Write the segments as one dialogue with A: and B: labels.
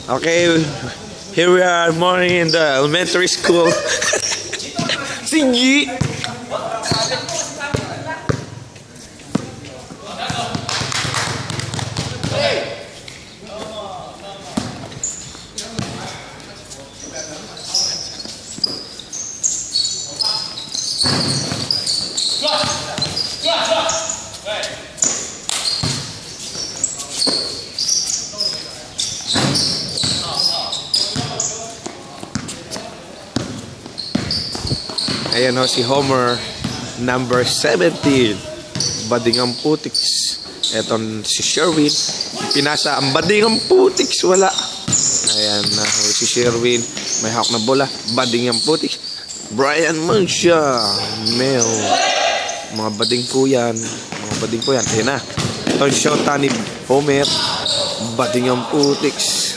A: Okay, here we are morning in the elementary school. Sige! Ayan o si Homer, number 17. Badingang Putiks. Eto si Sherwin. Pinasa ang Badingang Putiks. Wala. Ayan na si Sherwin. May hawak na bola. Badingang Putiks. Brian Mancia. Mel. Mga bading po yan. Ayan na. Ito yung shot ni Homer. Badingang Putiks.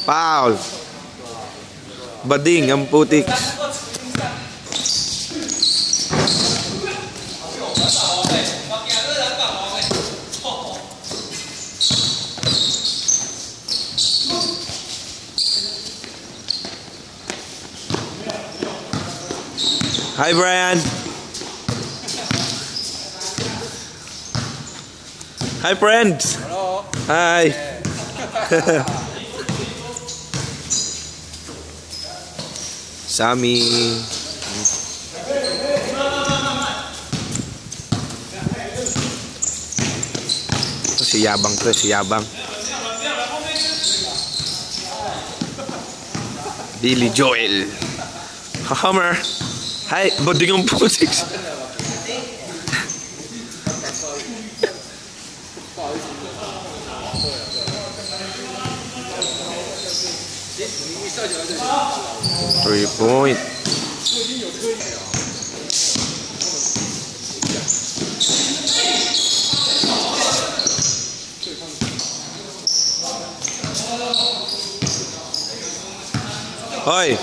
A: Foul. Bading ang Putiks. Hi Brian. Hi friends.
B: Hello.
A: Hi. Sammy. Ito si Yabang. Billy Joel. Homer. Hi, Badingang Putiks. Three-point. Hoy!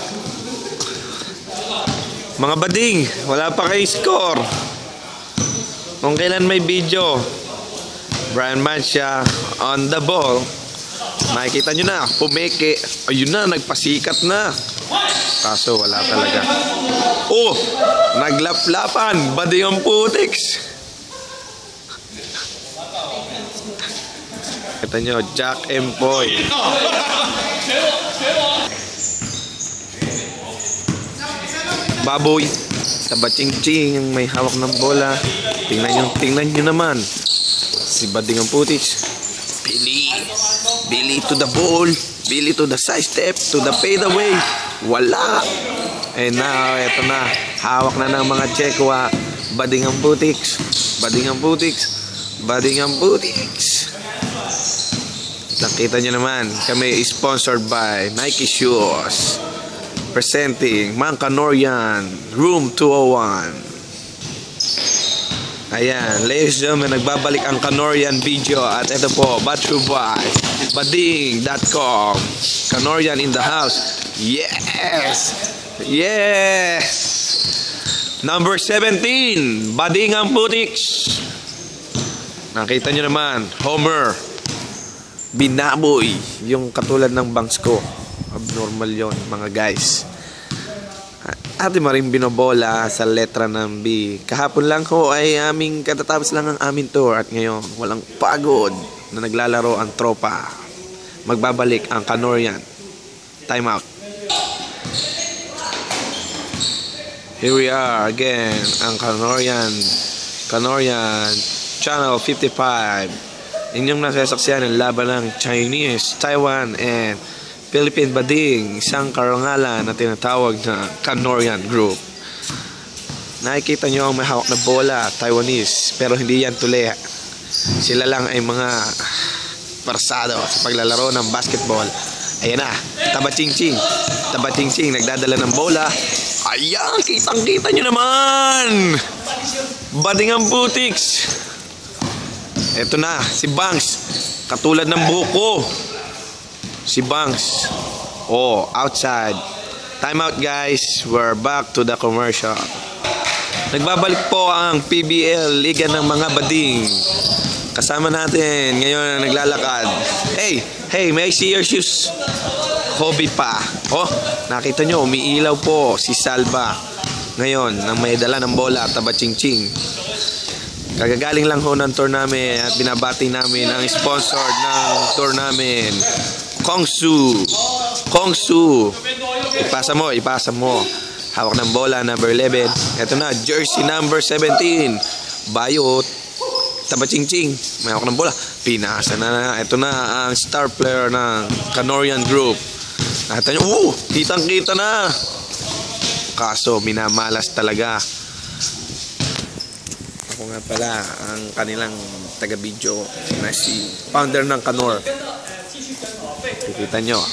A: Mga bading, wala pa kayo score. Kung kailan may video, Brian Mancia on the ball. Makikita nyo na, pumeke. Ayun na, nagpasikat na. Kaso wala talaga. Oh, naglaplapan. Badingang Putiks. Kita nyo, Jack Empoy. Baboy. Tabatsing-tsing yung may hawak ng bola. Tingnan nyo naman. Si Badingang Putiks. Billy to the ball. Billy to the side step. To the fade away. Wala. And now, eto na. Hawak na ng mga Chekwa. Badingang Putiks. Nakita nyo naman. Kami is sponsored by Nike Shoes. Presenting Mancanorian Room 201. Ayan, ladies and gentlemen, nagbabalik ang Canorian video at ito po, brought to you by bading.com. Canorian in the house. Yes! Number 17, Badingang Putiks. Nakita nyo naman, Homer. Binaboy. Yung katulad ng bangs ko. Abnormal yon mga guys. Ate Maring binobola sa letra ng B. Kahapon lang ho ay aming katatapos lang ang aming tour at ngayon walang pagod na naglalaro ang tropa. Magbabalik ang Canorian. Time out. Here we are again ang Canorian Channel 55. Inyong nasasaksiyan ang laban ng Chinese, Taiwan and Philippine Bading, isang karangalan na tinatawag na Canorian Group. Nakikita nyo ang may hawak na bola, Taiwanese, pero hindi yan tuli. Sila lang ay mga parsado sa paglalaro ng basketball. Ayan na, Tabatsing-tsing, nagdadala ng bola. Ayan, kitang-kita nyo naman! Badingang Putiks. Eto na, si Banks. Katulad ng buko. Si Banks. Oh, outside. Time out guys. We're back to the commercial. Nagbabalik po ang PBL, Liga ng mga Bading. Kasama natin ngayon na naglalakad. Hey, may I see your shoes? Hobby pa. Oh, nakita nyo, umiilaw po si Salva. Ngayon, nang may dala ng bola, Taba-Ching-Ching. Kagagaling lang ho ng tour namin at binabati namin ang sponsor ng tour namin. Kongsu. Ipasa mo. Hawak ng bola, number 11. Ito na, jersey number 17. Bayot. Taba-Ching-Ching. May hawak ng bola. Pinasa na. Ito na ang star player ng Canorian Group. Nakita nyo, kitang-kita na. Kaso, minamalas talaga. Ako nga pala, ang kanilang taga-video na si founder ng Canor. Kikita nyo.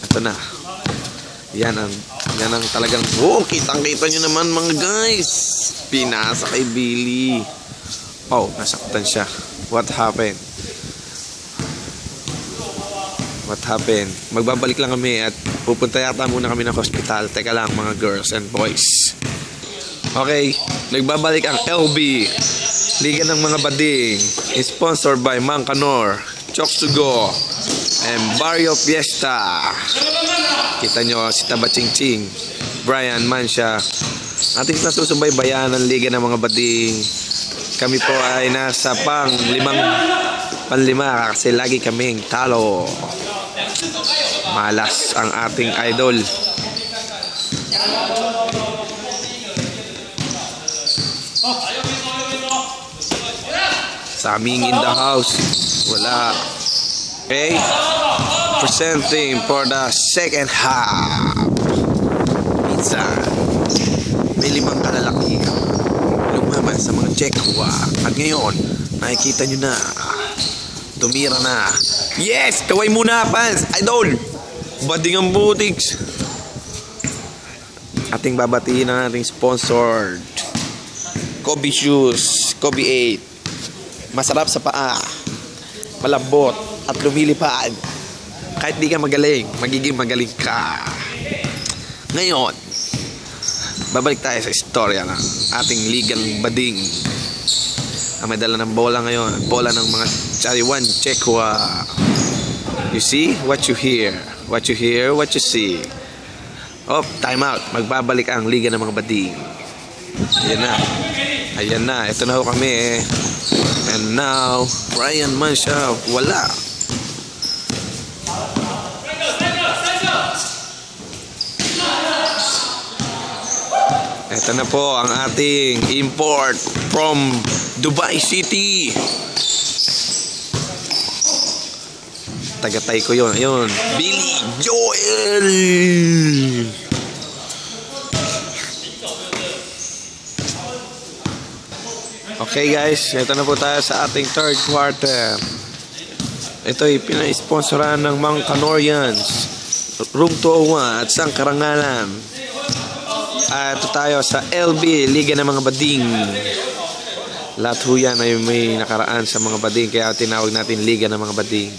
A: Ito na. Yan ang talagang, kitang-kita nyo naman mga guys. Pinasa kay Billy. Oh, nasaktan siya. What happened? Magbabalik lang kami at pupunta yata muna kami ng hospital. Teka lang mga girls and boys. Okay, nagbabalik ang LB, Liga ng mga Bading, sponsored by Mang Canor, Chokes to Go, and Barrio Fiesta. Kita nyo si Taba-Ching-Ching, Brian Mancia. Ating nasusubaybayan ng Liga ng mga Bading. Kami po ay nasa panlima kasi lagi kaming talo. Malas ang ating idol. Saming in the house. Wala. Okay. Presenting for the second half. Minsan, may 5 kalalaki lumaban sa mga Czechwa. At ngayon, nakikita nyo na. Tumira na. Yes! Kaway muna, fans! Idol! Bading ang Butiks. Ating babatiin ang ating sponsored Kobe Shoes, Kobe 8. Masarap sa paa, malambot at lumilipad. Kahit di ka magaling, magiging magaling ka. Ngayon, babalik tayo sa istorya ng ating ligang bading. Ang may dala ng bola ngayon, bola ng mga Chariwan Czechwa. You see what you hear, what you hear, what you see. Oh, time out. Magbabalik ang Liga ng mga Bading. Ayan na. Ito na ho kami. And now, Brian Mancia, wala. Ito na po ang ating import from Dubai City. Tagatay ko yun. Ayun. Billy Joel. Okay guys, ito na po tayo sa ating third quarter. Ito ay pina-sponsoran ng Mang Canorians, Room 201 at Sang Karangalan. Ito tayo sa LB, Liga ng mga Bading. Lahat ho yan ay may nakaraan sa mga bading, kaya tinawag natin Liga ng mga Bading.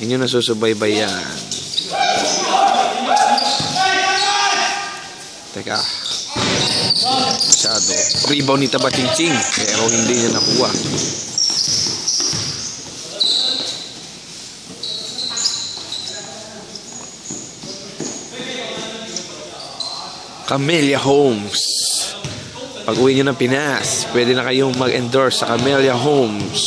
A: Inyo nasusubaybay yan. Teka. Masyado. Rebound ni Taba-Ching-Ching, pero hindi niya nakuha. Camellia Homes. Pag uwi nyo ng Pinas, pwede na kayong mag-endorse sa Camellia Homes.